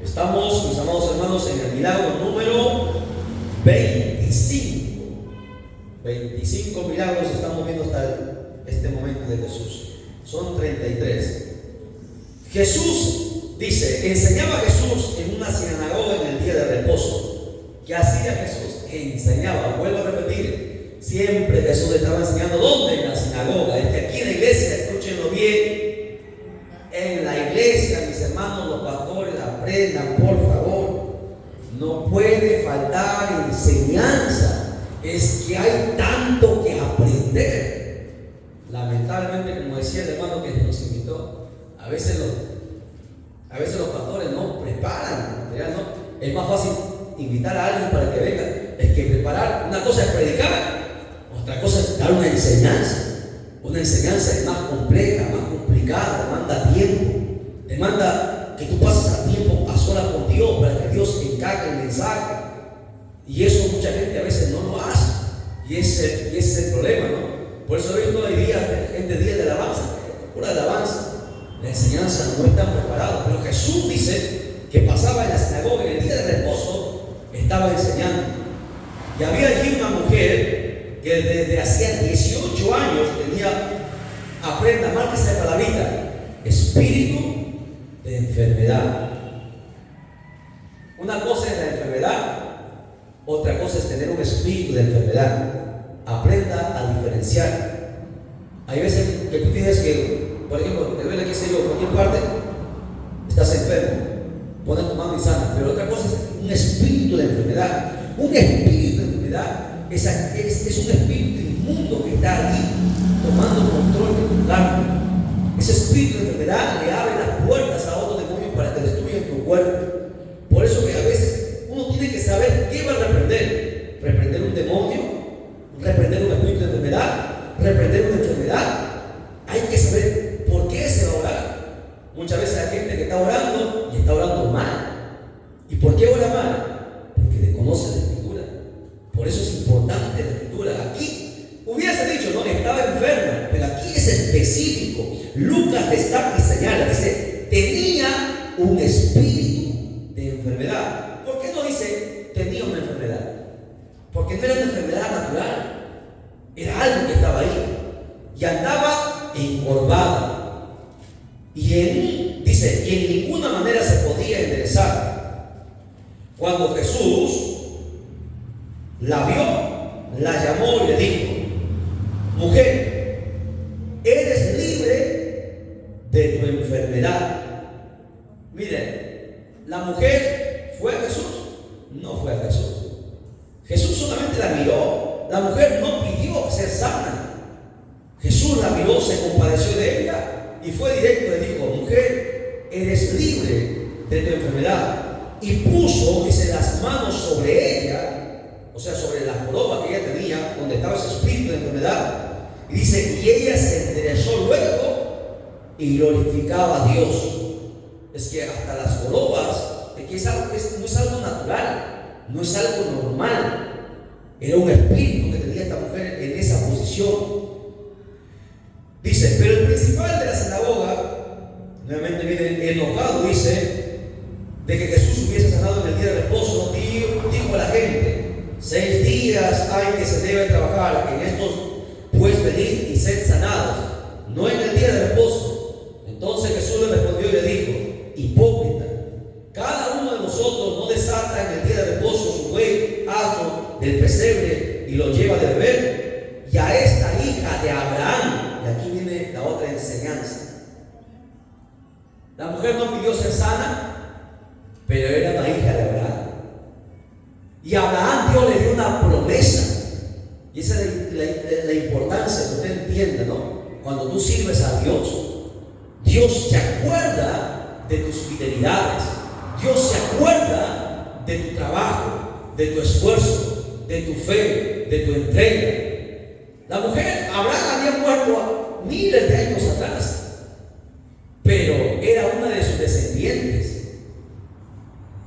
Estamos, mis amados hermanos, en el milagro número 25. 25 milagros estamos viendo hasta este momento de Jesús. Son 33. Jesús, dice, enseñaba Jesús en una sinagoga en el día de reposo. ¿Qué hacía Jesús? Enseñaba. Vuelvo a repetir. Siempre Jesús estaba enseñando. ¿Dónde? En la sinagoga. Aquí en la iglesia, escúchenlo bien. En la iglesia, mis hermanos, los pastores, aprendan, por favor. No puede faltar enseñanza. Es que hay tanto que aprender. Lamentablemente, como decía el hermano que nos invitó, a veces los pastores no preparan material, ¿no? Es más fácil invitar a alguien para que venga. Es que preparar, una cosa es predicar, otra cosa es dar una enseñanza. Una enseñanza es más compleja, más complicada, demanda tiempo, demanda que tú pases a tiempo a solas con Dios para que Dios encargue el mensaje. Y eso mucha gente a veces no lo hace. Y ese es el problema, ¿no? Por eso he visto hoy día gente días de alabanza, pura alabanza. La enseñanza no está preparada. Pero Jesús dice que pasaba en la sinagoga en el día de reposo, estaba enseñando. Y había allí una mujer que desde hacía 18 años tenía, aprenda, márquese la palabrita, espíritu de enfermedad. Una cosa es la enfermedad, otra cosa es tener un espíritu de enfermedad. Aprenda a diferenciar. Hay veces que tú tienes que, por ejemplo, te duele, qué sé yo, en cualquier parte, estás enfermo. Pones tu mano y sana, pero otra cosa es un espíritu de enfermedad. Un espíritu de enfermedad es un espíritu inmundo que está allí tomando control de tu carne. Ese espíritu de enfermedad le abre las puertas a otros demonios para que destruyan tu cuerpo. Por eso que a veces uno tiene que saber qué va a reprender. Reprender un demonio, reprender un espíritu de enfermedad, reprender una enfermedad. Hay que saber por qué se va a orar. Muchas veces hay gente que está orando y está orando mal. ¿Y por qué ora mal? Porque desconoce la escritura. Por eso es importante la escritura. Aquí hubiese dicho, no, estaba enferma, pero aquí es específico. Lucas destaca y señala, dice, tenía un espíritu de enfermedad. ¿Por qué no dice tenía una enfermedad? Porque no era una enfermedad natural, era algo que estaba ahí y andaba encorvada. Dice, y en ninguna manera se podía enderezar. Cuando Jesús la vio, la llamó y le dijo, mujer, eres libre de tu enfermedad. Mire, la mujer fue a Jesús, no fue a Jesús. Jesús solamente la miró. La mujer no pidió ser sana. Jesús la miró, se compadeció de ella y fue directo y le dijo, mujer, eres libre de tu enfermedad. Y puso, dice, las manos sobre ella, o sea, sobre la joroba que ella tenía, donde estaba ese espíritu de enfermedad. Y dice, y ella se enderezó luego y glorificaba a Dios. Es que hasta las jorobas, no es algo natural, no es algo normal. Era un espíritu que tenía esta mujer en esa posición. Dice, pero el principal de la sinagoga, nuevamente viene enojado, dice, de que Jesús hubiese sanado en el día de reposo, dijo a la gente, 6 días hay que se debe trabajar, en estos pues venid y sed sanados, no en el día de reposo. Entonces Jesús le respondió y le dijo, hipócrita, cada uno de vosotros no desata en el día de reposo su buey, asno del pesebre y lo lleva de beber, y a esta hija de Abraham. Y aquí viene la otra enseñanza. La mujer no pidió ser sana, pero era una hija de Abraham. Y a Abraham Dios le dio una promesa. Y esa es la importancia que usted entienda, ¿no? Cuando tú sirves a Dios, Dios se acuerda de tus fidelidades. Dios se acuerda de tu trabajo, de tu esfuerzo, de tu fe, de tu entrega. La mujer, Abraham había muerto miles de años atrás, pero era una de sus descendientes.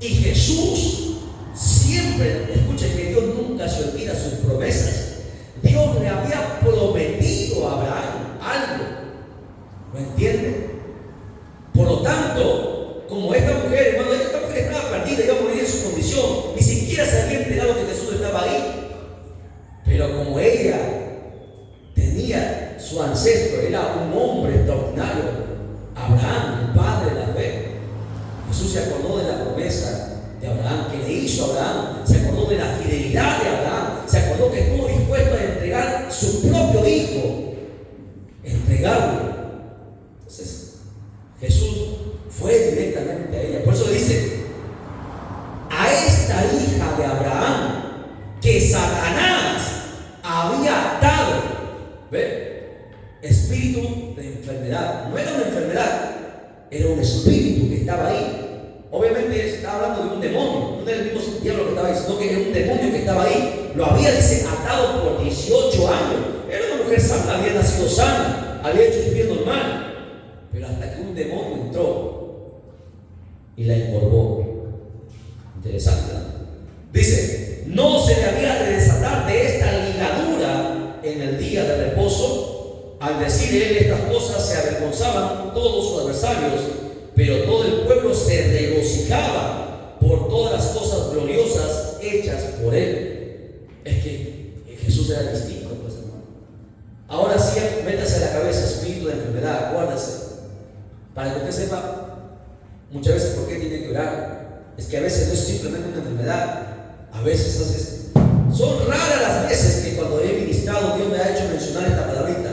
Y Jesús siempre, escuche que Dios nunca se olvida sus promesas. Dios le había prometido a Abraham algo. ¿Lo entiende? Por lo tanto, como esta mujer, hermano, esta mujer estaba perdida, iba a morir en su condición, ni siquiera se había enterado que Jesús estaba ahí. Pero como ella tenía su ancestro, era un hombre extraordinario, Abraham, el padre de la fe, Jesús se acordó de la promesa de Abraham que le hizo a Abraham, se acordó de la fidelidad de Abraham, se acordó que estuvo dispuesto a entregar su propio hijo, entregarlo. Entonces Jesús fue directamente a ella. Por eso le dice, a esta hija de Abraham que Satanás había atado, ¿ve? Espíritu de enfermedad. No era una enfermedad, era un espíritu que estaba ahí. Obviamente se estaba hablando de un demonio, no era el mismo diablo que estaba ahí, sino que era un demonio que estaba ahí. Lo había, dice, atado por 18 años. Era una mujer sana, había nacido sana, había hecho su vida normal. Pero hasta que un demonio entró y la encorvó. Interesante, ¿no? Dice, no se le había de desatar de esta ligadura en el día de reposo. Al decir él estas cosas se avergonzaban todos sus adversarios, pero todo el pueblo se regocijaba por todas las cosas gloriosas hechas por él. Es que Jesús era distinto, pues, hermano. Ahora sí, métase a la cabeza espíritu de enfermedad, acuérdese. Para que usted sepa muchas veces por qué tiene que orar. Es que a veces no es simplemente una enfermedad. A veces son raras las veces que cuando he ministrado Dios me ha hecho mencionar esta palabrita,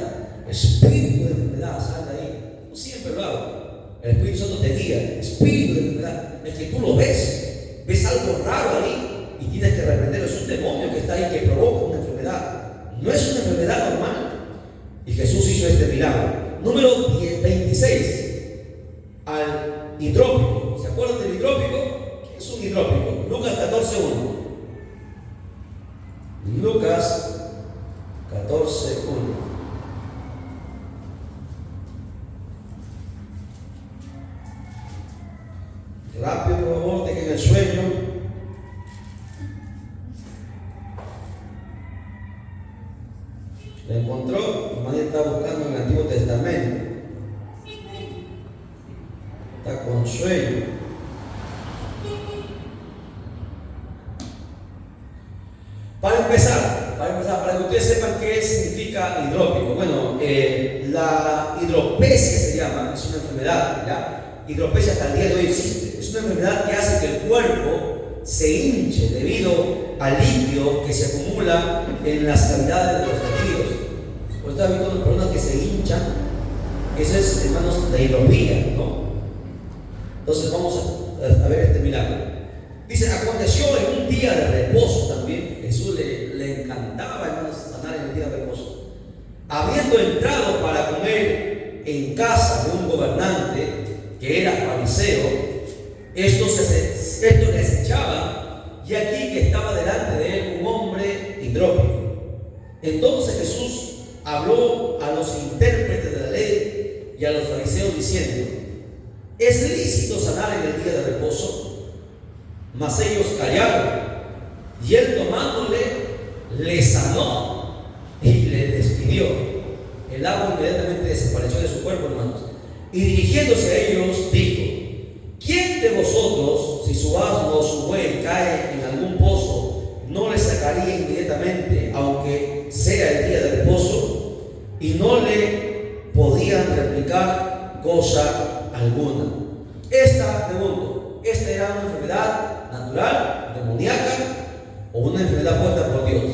espíritu de enfermedad, salga ahí. No siempre lo hago. El Espíritu Santo te guía, espíritu de enfermedad. Es que que tú lo ves algo raro ahí y tienes que reprenderlo. Es un demonio que está ahí que provoca una enfermedad. No es una enfermedad normal. Y Jesús hizo este milagro. Número 26. Al hidrópico. ¿Se acuerdan del hidrópico? ¿Qué es un hidrópico? Lucas 14:1. Lucas 14:1. Rápido, por favor, dejen el sueño. Lo encontró. Nadie está buscando en el Antiguo Testamento. Está con sueño. Para empezar, para que ustedes sepan qué significa hidrópico. Bueno, la hidropesia se llama, es una enfermedad, ¿ya? Hidropesia hasta el día de hoy existe. Es una enfermedad que hace que el cuerpo se hinche debido al líquido que se acumula en las cavidades de los tejidos. Por eso está viendo personas que se hinchan. Eso es, hermanos, la hidropía, ¿no? Entonces vamos a ver este milagro. Dice, aconteció en un día de reposo también. Jesús le encantaba, hermanos, sanar en el día de reposo. Habiendo entrado para comer en casa de un gobernante que era fariseo, esto les echaba, y aquí que estaba delante de él un hombre hidrópico. Entonces Jesús habló a los intérpretes de la ley y a los fariseos diciendo, ¿es lícito sanar en el día de reposo? Mas ellos callaron, y él tomándole, le sanó y le despidió. El agua inmediatamente desapareció de su cuerpo, hermanos. Y dirigiéndose a ellos, dijo, ¿quién de vosotros, si su asno o su buey cae en algún pozo, no le sacaría inmediatamente, aunque sea el día de reposo? Y no le podían replicar cosa alguna. ¿Esta era una enfermedad natural, demoníaca, o una enfermedad puesta por Dios?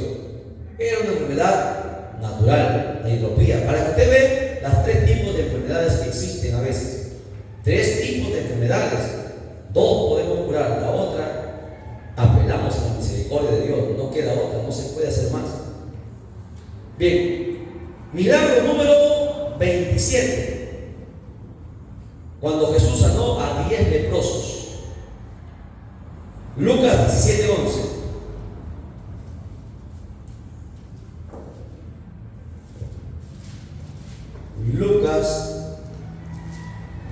Era una enfermedad natural, la hidropía. Para que usted vea las tres tipos de enfermedades que existen a veces. Tres tipos de enfermedades. Dos podemos curar, la otra apelamos a la misericordia de Dios. No queda otra, no se puede hacer más. Bien, milagro número 27. Cuando Jesús sanó a 10 leprosos. Lucas 17:11. Lucas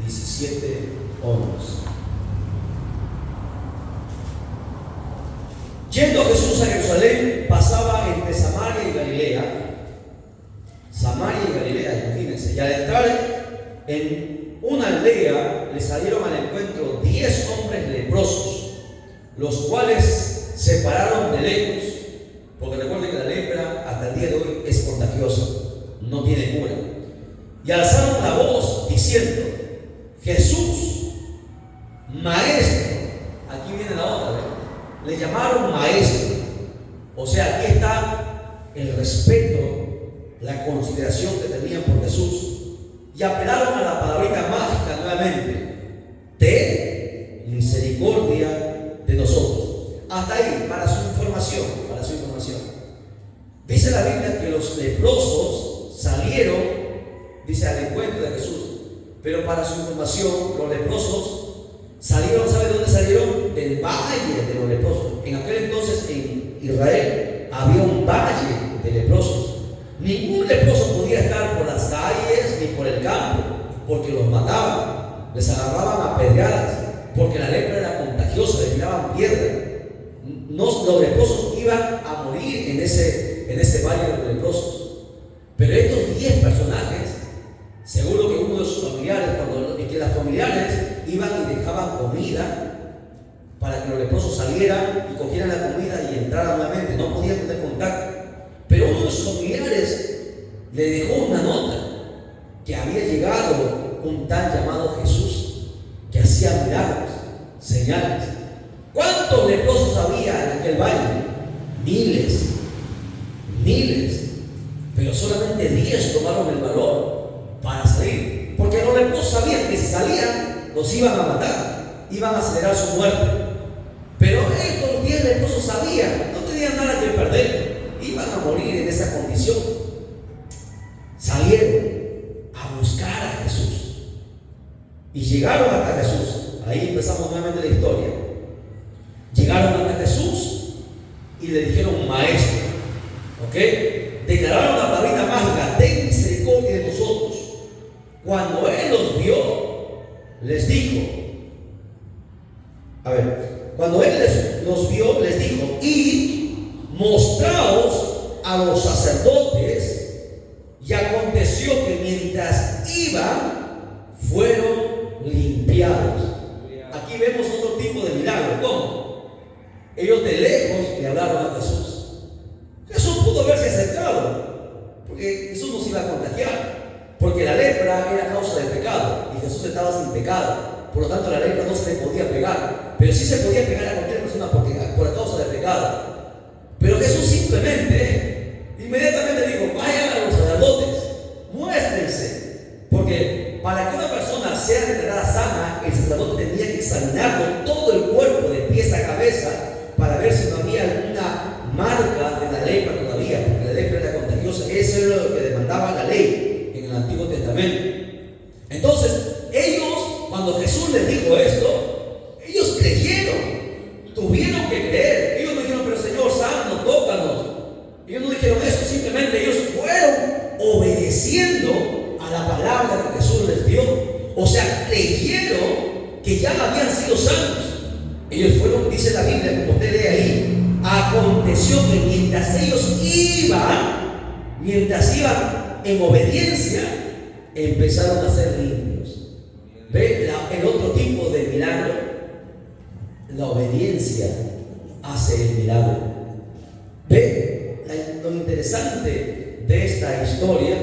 17:11. Yendo Jesús a Jerusalén, pasaba entre Samaria y Galilea. Samaria y Galilea, imagínense. Y al entrar en una aldea, le salieron al encuentro 10 hombres leprosos, los cuales se pararon de lejos, porque recuerden que la lepra hasta el día de hoy es contagiosa, no tiene cura. Y alzaron la voz diciendo, Jesús, maestro. Aquí viene la otra, ¿verdad? Le llamaron maestro. O sea, aquí está el respeto, la consideración que tenían por Jesús. Y apelaron a la palabrita mágica nuevamente: ten misericordia de nosotros. Hasta ahí, para su información, Dice la Biblia que los leprosos salieron, dice, al encuentro de Jesús. Pero para su información, los leprosos salieron, ¿sabe de dónde salieron? Del valle de los leprosos. En aquel entonces en Israel había un valle de leprosos. Ningún leproso podía estar por las calles ni por el campo, porque los mataban, les agarraban a pedradas, porque la lepra era contagiosa, le tiraban piedra. Los leprosos iban a morir en ese valle de los leprosos. Pero estos 10 personajes, seguro que uno de sus familiares, que las familiares iban y dejaban comida para que los leprosos salieran y cogieran la comida y entraran nuevamente, no podían tener contacto. Pero uno de sus familiares le dejó una nota, que había llegado un tal llamado Jesús, que hacía milagros, señales. ¿Cuántos leprosos había en aquel valle? Miles. Pero solamente 10 tomaron el valor para salir, porque los leprosos sabían que si salían los iban a matar. iban a acelerar su muerte. Pero estos 10 leprosos sabían, no tenían nada que perder, iban a morir en esa condición. Salieron a buscar a Jesús y llegaron hasta Jesús. Ahí empezamos nuevamente la historia. Llegaron hasta Jesús y le dijeron: maestro, ¿ok? Declararon la palabrita mágica: ten misericordia de nosotros. Cuando Él los vio, les dijo, cuando Él los vio, les dijo: id, mostraos a los sacerdotes. Y aconteció que mientras iban, fueron limpiados. Aquí vemos otro tipo de milagro. ¿Cómo? Ellos de lejos le hablaron a Jesús. Jesús pudo haberse acercado, porque Jesús nos iba a contagiar, porque la lepra era causa del pecado y Jesús estaba sin pecado. Por lo tanto, la lepra no se le podía pegar, pero sí se podía pegar a cualquier persona por causa del pecado. Pero Jesús simplemente, inmediatamente dijo: vayan a los sacerdotes, muéstrense, porque para que una persona sea declarada sana, el sacerdote tenía que examinarlo todo el cuerpo, de pies a cabeza, para ver si no había alguna marca de la lepra todavía, porque la lepra era contagiosa. Eso era lo que demandaba la ley en el Antiguo Testamento. Entonces, ellos, cuando Jesús les dijo esto, ellos creyeron, tuvieron que creer. Ellos no dijeron: pero Señor, sánanos, tócanos. Ellos no dijeron eso, simplemente ellos fueron obedeciendo a la palabra que Jesús les dio. O sea, creyeron que ya habían sido sanos. Ellos fueron, dice la Biblia, como usted lee ahí, aconteció que mientras ellos iban en obediencia, empezaron a ser limpios. ¿Ve? El otro tipo de milagro, la obediencia hace el milagro. ¿Ve? Lo interesante de esta historia.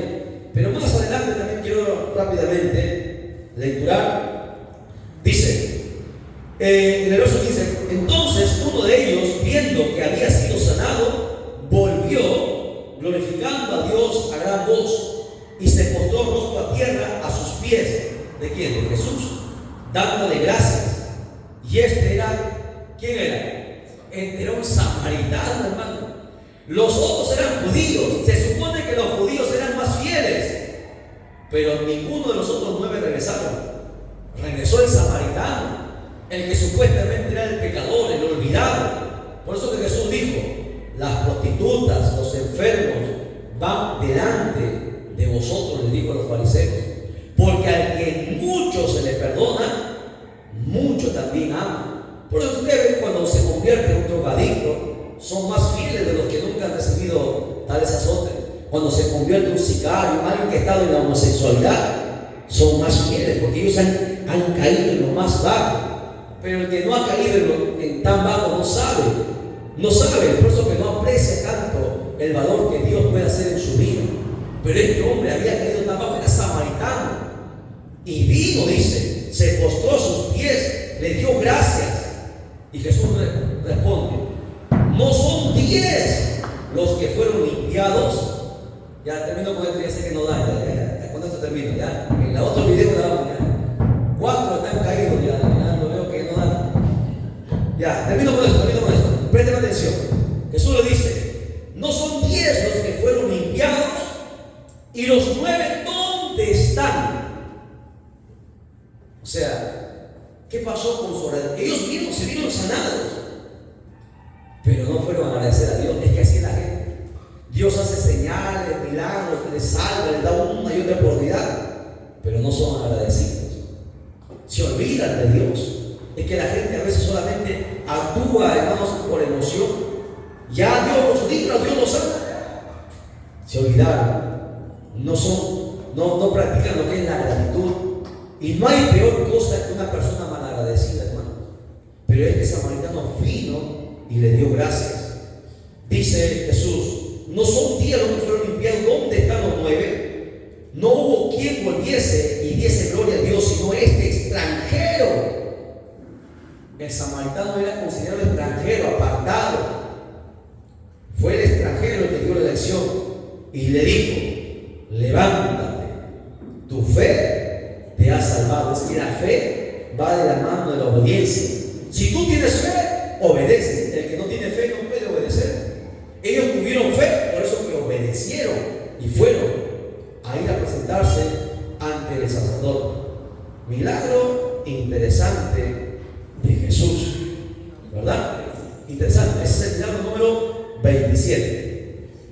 Pero más adelante también quiero rápidamente lecturar. Dice en el verso 15: entonces uno de ellos, viendo que había sido sanado, volvió glorificando a Dios a gran voz, y se postró rostro a tierra a sus pies. ¿De quién? De Jesús, dándole gracias. Y este era, ¿quién era? Era un samaritano, hermano. Los otros eran judíos. Se supone que los judíos eran más fieles, pero ninguno de los otros 9 regresaron. Regresó el samaritano, el que supuestamente era el pecador, el olvidado. Por eso que Jesús dijo: las prostitutas, los enfermos van delante de vosotros, le dijo a los fariseos, porque al que mucho se le perdona, mucho también ama. Por eso ustedes, cuando se convierte en un drogadicto, son más fieles de los que nunca han recibido tales azotes. Cuando se convierte en un sicario, alguien que ha estado en la homosexualidad, son más fieles, porque ellos han caído en lo más bajo. Pero el que no ha caído en tan bajo no sabe, por eso que no aprecia tanto el valor que Dios puede hacer en su vida. Pero este hombre había caído tan bajo, era samaritano, y vino, dice, se postró a sus pies, le dio gracias. Y Jesús responde: no son 10 los que fueron limpiados. Ya termino con esto, ya sé que no da, ya con esto termino, ya. En la otro video grabamos, ya. 4 están caídos, ya lo veo que no da. Ya, termino con esto. Presten atención. Jesús le dice: no son 10 los que fueron limpiados, y los 9, ¿dónde están? O sea, ¿qué pasó con su oración? Ellos se vieron sanados, pero no fueron a agradecer a Dios. Es que así es la gente. Dios hace señales, milagros, les salva, les da una y otra oportunidad, pero no son agradecidos. Se olvidan de Dios. Es que la gente a veces solamente actúa, hermanos, por emoción. Ya Dios los libra, Dios los sana. Se olvidaron. No practican lo que es la gratitud. Y no hay peor cosa que una persona malagradecida, hermano. Pero este samaritano vino y le dio gracias. Dice Jesús: no son 10 los que fueron limpiados, ¿dónde están los 9? No hubo quien volviese y diese gloria a Dios, sino este extranjero. El samaritano era considerado extranjero, apartado. Fue el extranjero el que dio la lección y le dijo: levántate, tu fe te ha salvado. Es que la fe va de la mano de la obediencia. Si tú tienes fe, obedece. El que no tiene fe no puede obedecer. Ellos tuvieron fe, por eso que obedecieron y fueron a ir a presentarse ante el sacerdote. Milagro interesante